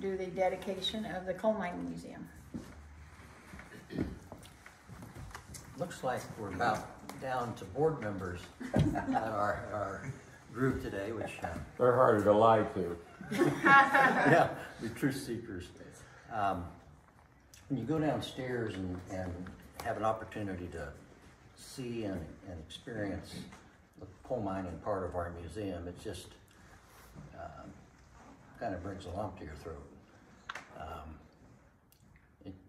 do the dedication of the Coal Mining Museum. Looks like we're about down to board members at our group today, which they're harder to lie to. yeah, the truth seekers. When you go downstairs and have an opportunity to see and experience the coal mining part of our museum, it just kind of brings a lump to your throat.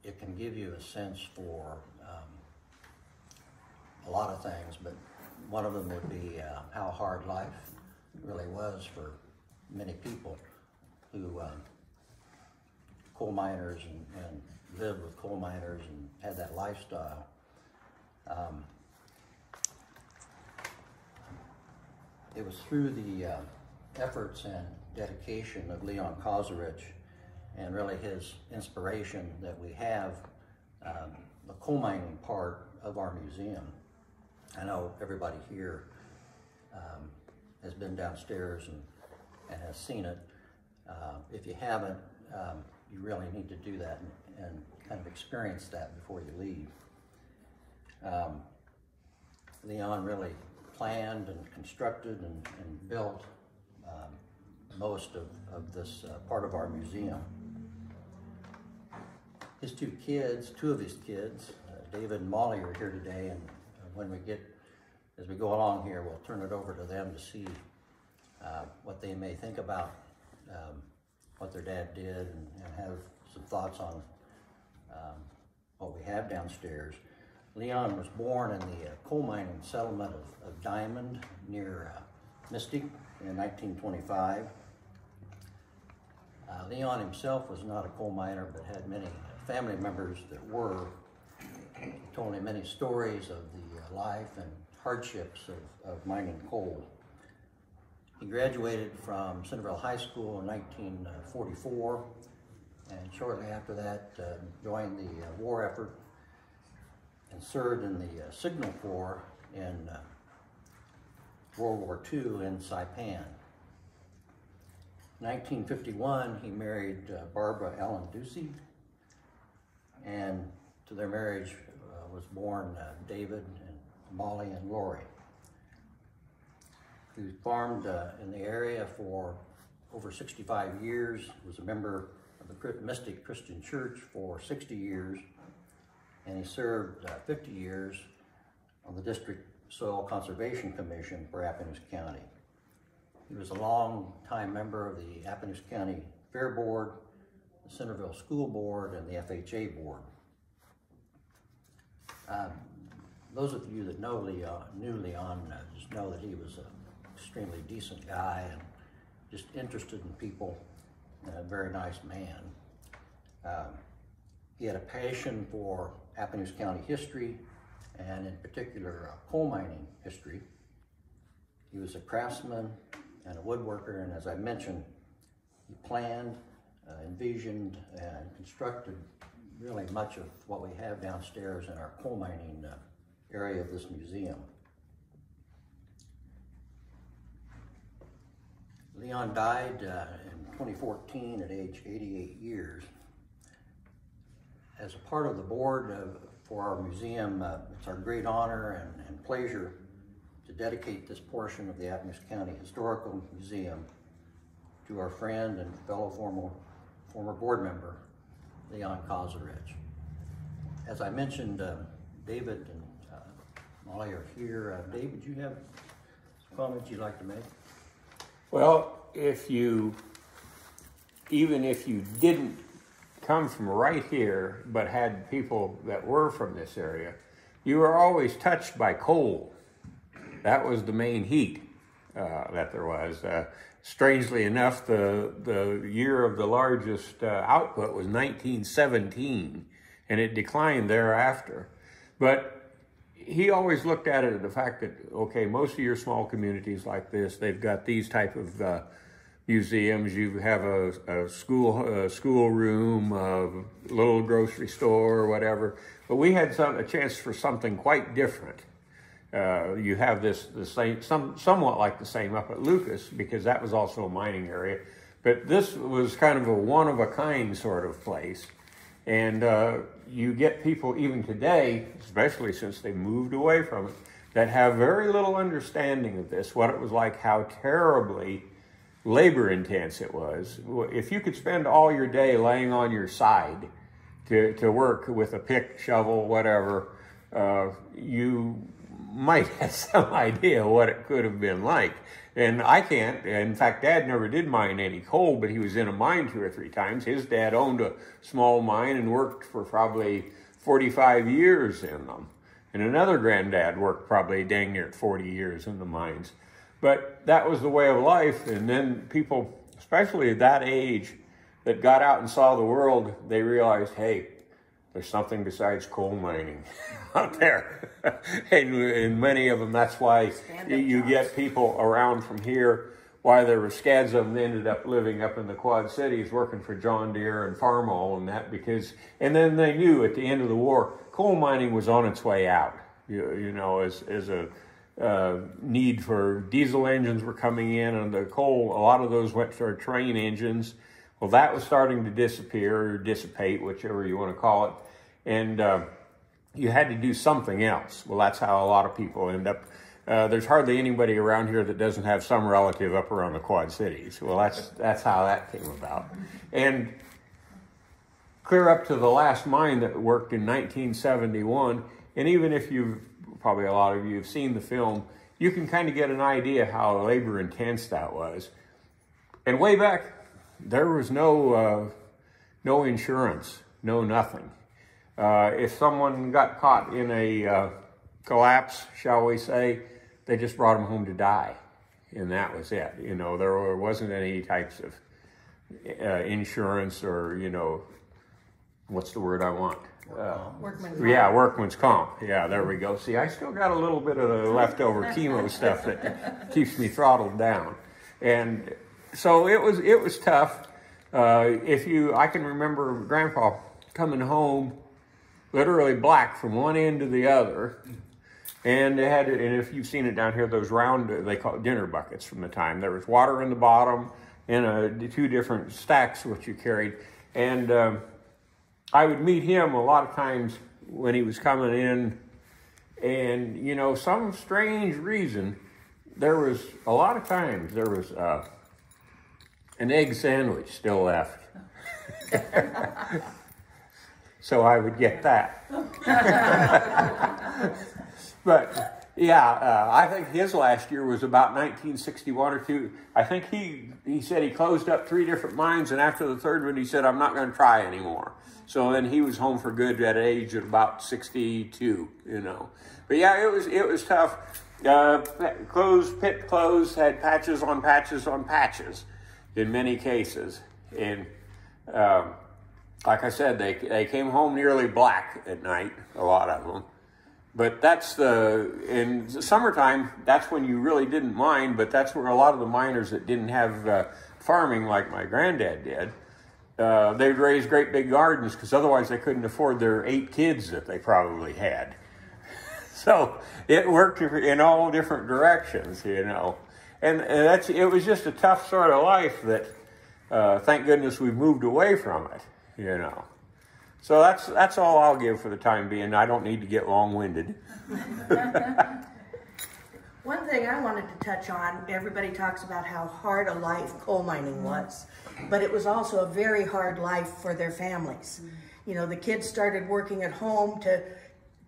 It can give you a sense for a lot of things, but one of them would be how hard life really was for many people who coal miners and lived with coal miners and had that lifestyle. It was through the efforts and dedication of Leon Kozarich and really his inspiration that we have the coal mining part of our museum. I know everybody here has been downstairs and has seen it. If you haven't, you really need to do that and kind of experience that before you leave. Leon really planned and constructed and built most of this part of our museum. His two of his kids, David and Molly, are here today, and as we go along here, we'll turn it over to them to see what they may think about what their dad did and have some thoughts on what we have downstairs. Leon was born in the coal mining settlement of Diamond near Mystic in 1925. Leon himself was not a coal miner, but had many family members that were. He told me many stories of the life and hardships of mining coal. He graduated from Centerville High School in 1944, and shortly after that joined the war effort and served in the Signal Corps in World War II in Saipan. In 1951, he married Barbara Ellen Ducey, and to their marriage was born David and Molly and Lori. He farmed in the area for over 65 years, was a member of the Mystic Christian Church for 60 years, and he served 50 years on the District Soil Conservation Commission for Appanoose County. He was a long-time member of the Appanoose County Fair Board, the Centerville School Board, and the FHA Board. Those of you that knew Leon just know that he was an extremely decent guy and just interested in people and a very nice man. He had a passion for Appanoose County history and in particular coal mining history. He was a craftsman and a woodworker, and as I mentioned, he planned, envisioned, and constructed really much of what we have downstairs in our coal mining area of this museum. Leon died in 2014 at age 88 years. As a part of the board for our museum, it's our great honor and pleasure to dedicate this portion of the Appanoose County Historical Museum to our friend and fellow former board member, Leon Kozarich. As I mentioned, David and Molly are here. David, do you have some comments you'd like to make? Well, even if you didn't come from right here, but had people that were from this area, you were always touched by coal. That was the main heat that there was. Strangely enough, the year of the largest output was 1917, and it declined thereafter. But he always looked at it as the fact that, okay, most of your small communities like this, they've got these type of museums. You have a school room, a little grocery store, or whatever. But we had a chance for something quite different. You have the same, somewhat like the same up at Lucas, because that was also a mining area. But this was kind of a one-of-a-kind sort of place. And you get people even today, especially since they moved away from it, that have very little understanding of this, what it was like, how terribly labor intense it was. If you could spend all your day laying on your side to work with a pick, shovel, whatever, you might have some idea what it could have been like. And I can't. In fact, Dad never did mine any coal, but he was in a mine 2 or 3 times. His dad owned a small mine and worked for probably 45 years in them. And another granddad worked probably dang near 40 years in the mines. But that was the way of life. And then people, especially at that age, that got out and saw the world, they realized, hey, there's something besides coal mining out there. and many of them, that's why you get people around from here, why there were scads of them that ended up living up in the Quad Cities working for John Deere and Farmall and that, because, and then they knew at the end of the war, coal mining was on its way out, you know, as a need for diesel engines were coming in, and the coal, a lot of those went to our train engines. Well, that was starting to disappear or dissipate, whichever you want to call it. And you had to do something else. Well, that's how a lot of people end up. There's hardly anybody around here that doesn't have some relative up around the Quad Cities. Well, that's how that came about. And clear up to the last mine that worked in 1971, and even if probably a lot of you have seen the film, you can kind of get an idea how labor intense that was. And way back, there was no insurance, no nothing. If someone got caught in a collapse, shall we say, they just brought them home to die, and that was it. You know, there wasn't any types of insurance or, you know, what's the word I want? Workman's comp. Yeah, workman's comp. Yeah, there we go. See, I still got a little bit of the leftover chemo stuff that keeps me throttled down, and so it was tough. I can remember Grandpa coming home literally black from one end to the other, and and if you've seen it down here, those round, they call it dinner buckets from the time. There was water in the bottom and 2 different stacks which you carried, and I would meet him a lot of times when he was coming in, and, you know, some strange reason, there was a lot of times there was an egg sandwich still left. So I would get that. But yeah, I think his last year was about 1961 or 2. I think he said he closed up 3 different mines, and after the 3rd one, he said, I'm not going to try anymore. So then he was home for good at age of about 62, you know. But yeah, it was tough. Pit clothes had patches on patches on patches in many cases. And like I said, they came home nearly black at night, a lot of them. But in the summertime, that's when you really didn't mine, but that's where a lot of the miners that didn't have farming like my granddad did, they'd raise great big gardens because otherwise they couldn't afford their 8 kids that they probably had. So it worked in all different directions, you know. And it was just a tough sort of life that, thank goodness we've moved away from it, you know. So that's all I'll give for the time being. I don't need to get long-winded. One thing I wanted to touch on, everybody talks about how hard a life coal mining was, but it was also a very hard life for their families. You know, the kids started working at home to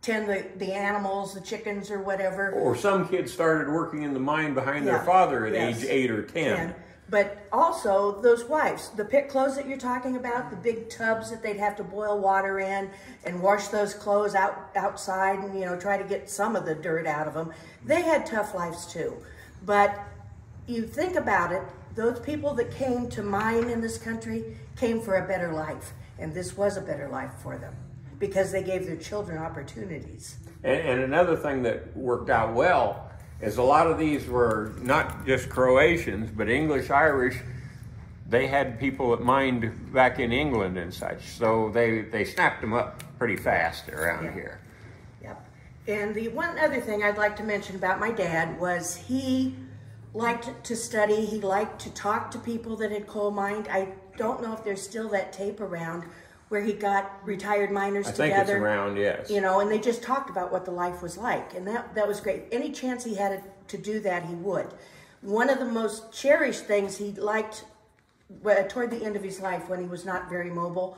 tend the animals, the chickens or whatever. Or some kids started working in the mine behind their father at age 8 or 10. But also those wives, the pit clothes that you're talking about, the big tubs that they'd have to boil water in and wash those clothes outside and, you know, try to get some of the dirt out of them. They had tough lives too. But you think about it, those people that came to mine in this country came for a better life. And this was a better life for them because they gave their children opportunities. And another thing that worked out well is a lot of these were not just Croatians, but English, Irish. They had people that mined back in England and such, so they snapped them up pretty fast around here. Yep. And the one other thing I'd like to mention about my dad was he liked to study. He liked to talk to people that had coal mined. I don't know if there's still that tape around where he got retired miners I together. think it's around, yes. You know, and they just talked about what the life was like, and that was great. Any chance he had to do that, he would. One of the most cherished things he liked toward the end of his life, when he was not very mobile,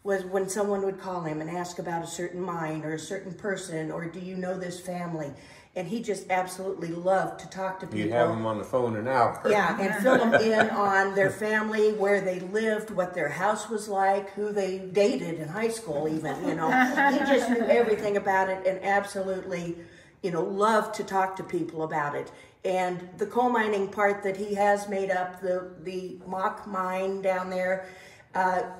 was when someone would call him and ask about a certain mine or a certain person, or do you know this family? And he just absolutely loved to talk to people. You'd have them on the phone an hour. Yeah, and fill them in on their family, where they lived, what their house was like, who they dated in high school even, you know. He just knew everything about it and absolutely, you know, loved to talk to people about it. And the coal mining part that he has made up, the mock mine down there,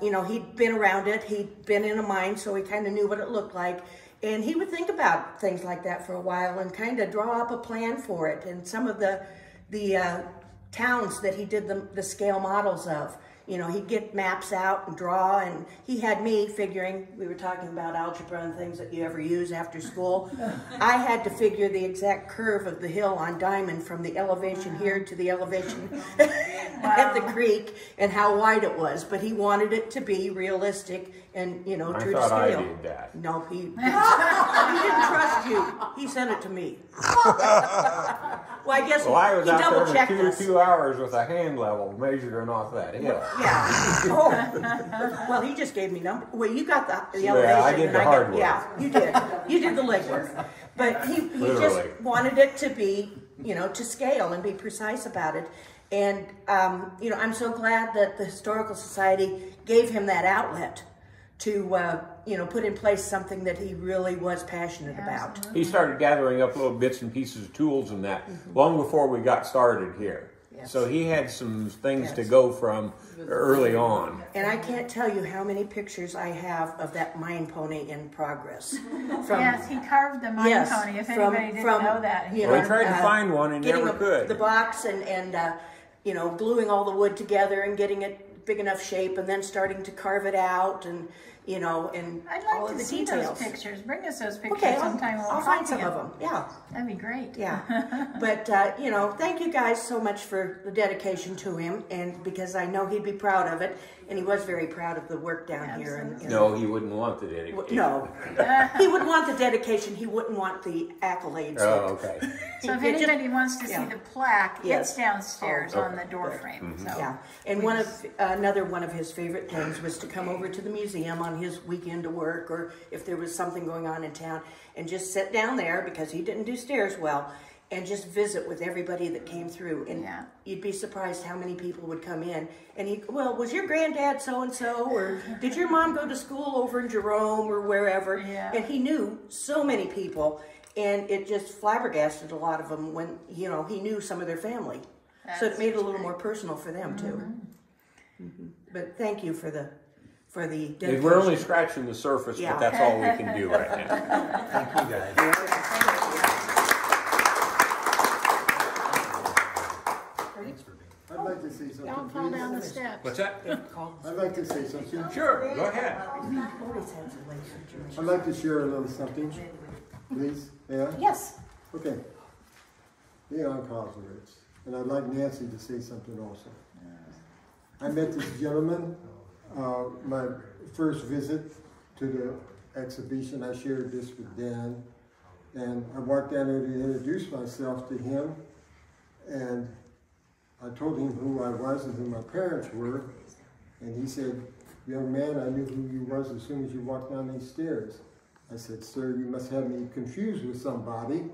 you know, he'd been around it. He'd been in a mine, so he kind of knew what it looked like. And he would think about things like that for a while and kind of draw up a plan for it. And some of the towns that he did the scale models of, you know, he'd get maps out and draw, and he had me figuring, we were talking about algebra and things that you ever use after school. I had to figure the exact curve of the hill on Diamond from the elevation here to the elevation at the creek and how wide it was. But he wanted it to be realistic and, you know, true to scale. I thought I did that. No, he didn't trust you. He sent it to me. Well, I guess I was he out double there checked for this. 2 hours with a hand level measuring off that hill. Yeah. Oh. Well, he just gave me number. Well, you got the Yeah, elevation. I did and the hard work. Yeah, you did. You did the legwork. But he just Literally. wanted it to be, you know, to scale and be precise about it. And, you know, I'm so glad that the Historical Society gave him that outlet to, you know, put in place something that he really was passionate about. He started gathering up little bits and pieces of tools and that long before we got started here. Yes. So he had some things to Yes. go from early on. And I can't tell you how many pictures I have of that mine pony in progress. From, Yes, he carved the mine Yes, pony, if from- anybody didn't from, know that. you Well, know, he tried to find one and getting never could. the box and you know, gluing all the wood together and getting it big enough shape, and then starting to carve it out, and you know, and I'd all like of to the see details. those pictures. Bring us those pictures Okay, sometime. We'll I'll find copy some of them. Yeah, That'd be great. yeah. But you know, thank you guys so much for the dedication to him, and because I know he'd be proud of it, and he was very proud of the work down here. And No, he wouldn't want the dedication. no, he would want the dedication. He wouldn't want the accolades. Oh, okay. So if It just- anybody wants to see yeah. the plaque, Yes. it's downstairs Oh, on the door frame. So Yeah, and another one of his favorite things was to come over to the museum on his weekend to work, or if there was something going on in town, and just sit down there, because he didn't do stairs well, and just visit with everybody that came through. And Yeah. you'd be surprised how many people would come in. And well, was your granddad so-and-so, or did your mom go to school over in Jerome or wherever? Yeah. And he knew so many people, and it just flabbergasted a lot of them when, you know, he knew some of their family. So it That's made it a little more personal for them too. Mm-hmm. But thank you for the dedication. We're only scratching the surface, Yeah. but that's all we can do right now. Thank you, guys. I'd like to say something, don't fall down the please. steps. What's that? I'd like to say something. Sure, go ahead. I'd like to share a little something, please. Yeah? Yes. Okay. Leon Kozlowitz. And I'd like Nancy to say something also. I met this gentleman, my first visit to the exhibition. I shared this with Dan. And I walked down there to introduce myself to him. And I told him who I was and who my parents were. And he said, "Young man, I knew who you was as soon as you walked down these stairs." I said, "Sir, you must have me confused with somebody.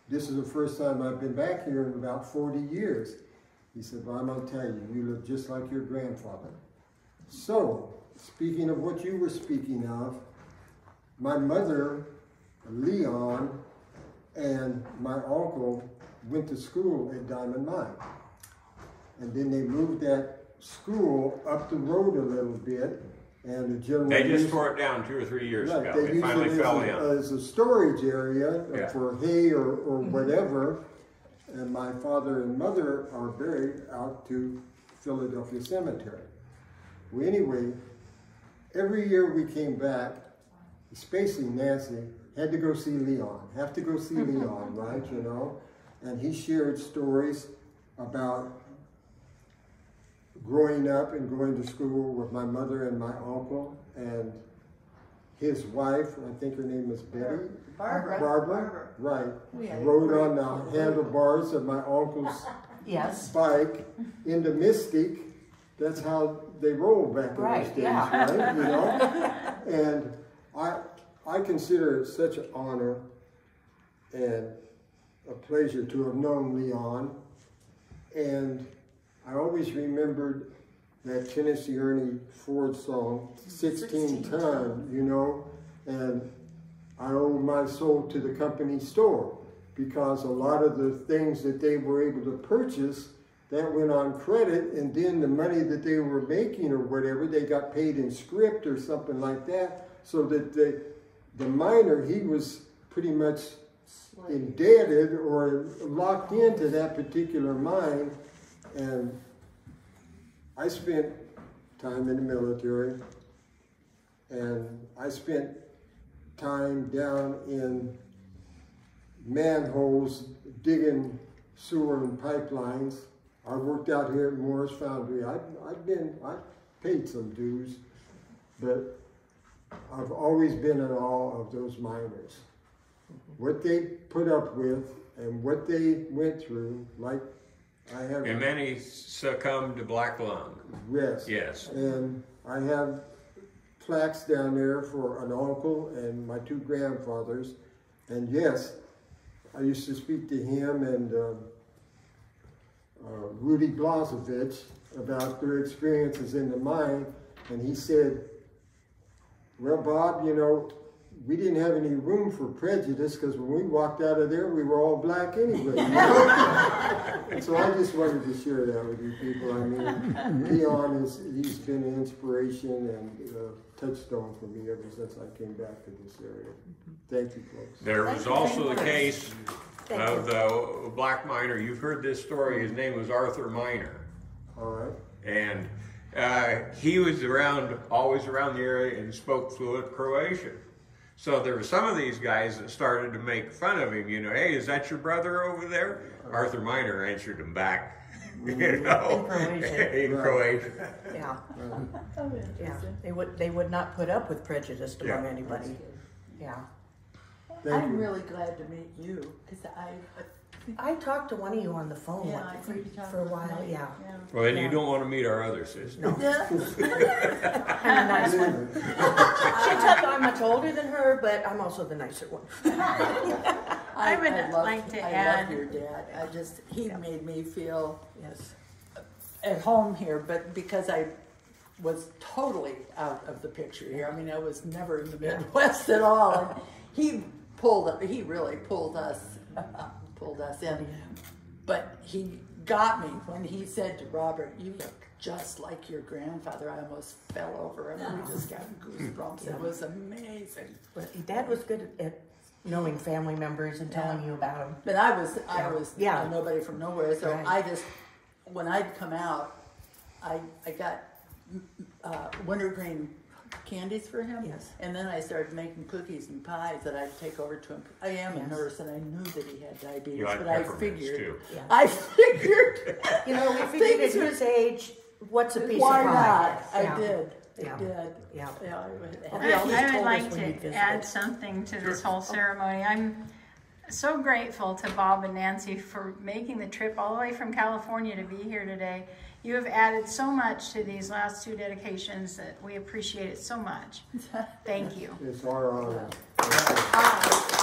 This is the first time I've been back here in about 40 years. He said, "Well, I'm going to tell you, you look just like your grandfather." So, speaking of what you were speaking of, my mother, Leon, and my uncle went to school at Diamond Mine. And then they moved that school up the road a little bit, and the gentleman They just used- tore it down 2 or 3 years Right, ago. they It used finally it fell as in. a storage area Yeah. for hay or whatever. And my father and mother are buried out to Philadelphia Cemetery. Well, anyway, every year we came back, especially Nancy, had to go see Leon. Have to go see Leon, right, you know? And he shared stories about growing up and going to school with my mother and my uncle and his wife, I think her name is Betty. Barbara. Right. Rode on the handlebars of my uncle's Yes. bike into Mystic. That's how they rolled back in those days, right? You know? And I consider it such an honor and a pleasure to have known Leon. And I always remembered that Tennessee Ernie Ford song, 16 Ton, you know, and I owe my soul to the company store because a lot of the things that they were able to purchase, that went on credit, and then the money that they were making or whatever, they got paid in script or something like that, so that the miner, he was pretty much indebted or locked into that particular mine. And I spent time in the military, and I spent time down in manholes digging sewer and pipelines. I worked out here at Morris Foundry. I paid some dues, but I've always been in awe of those miners. What they put up with and what they went through, like I have. And many succumbed to black lung. Yes. Yes. And I have plaques down there for an uncle and my two grandfathers. And yes, I used to speak to him and Rudy Blazevich about their experiences in the mine. And he said, well, Bob, you know, we didn't have any room for prejudice because when we walked out of there, we were all black anyway. You know? So I just wanted to share that with you people. I mean, Leon, he's been an inspiration and a touchstone for me ever since I came back to this area. Thank you, folks. There was also the case of the black miner. You've heard this story. His name was Arthur Miner. All right. And he was always around the area and spoke fluent Croatian. So there were some of these guys that started to make fun of him, you know, hey, is that your brother over there? Arthur Miner answered him back, you know, in Croatian. Yeah. Yeah. They would not put up with prejudice among anybody. Yeah. I'm really glad to meet you because I talked to one of you on the phone I think you talked for a about while. that. Yeah. Well, then you don't want to meet our other sister. I'm a nice one. She'll tell you I'm much older than her, but I'm also the nicer one. I would like to add. I love your dad. He made me feel Yes. at home here, but because I was totally out of the picture here. I mean, I was never in the Midwest at all. And he really pulled us in. But he got me when he said to Robert, "You look just like your grandfather." I almost fell over. I mean, we just got goosebumps. It was amazing. But Dad was good at knowing family members and telling you about them. But I was Yeah. nobody from nowhere. So Right. when I'd come out, I got wintergreen candies for him. Yes. And then I started making cookies and pies that I'd take over to him. I am a nurse and I knew that he had diabetes, You like but I peppermints, figured, too. Yeah. I figured, You know, we figured at Things are- his age, what's a piece why of pie? not? Yeah. I did. Yeah. I did. Yeah. He always I would told us like when to you visited. add something to this whole ceremony. I'm so grateful to Bob and Nancy for making the trip all the way from California to be here today. You have added so much to these last two dedications that we appreciate it so much. Thank you. It's our honor. I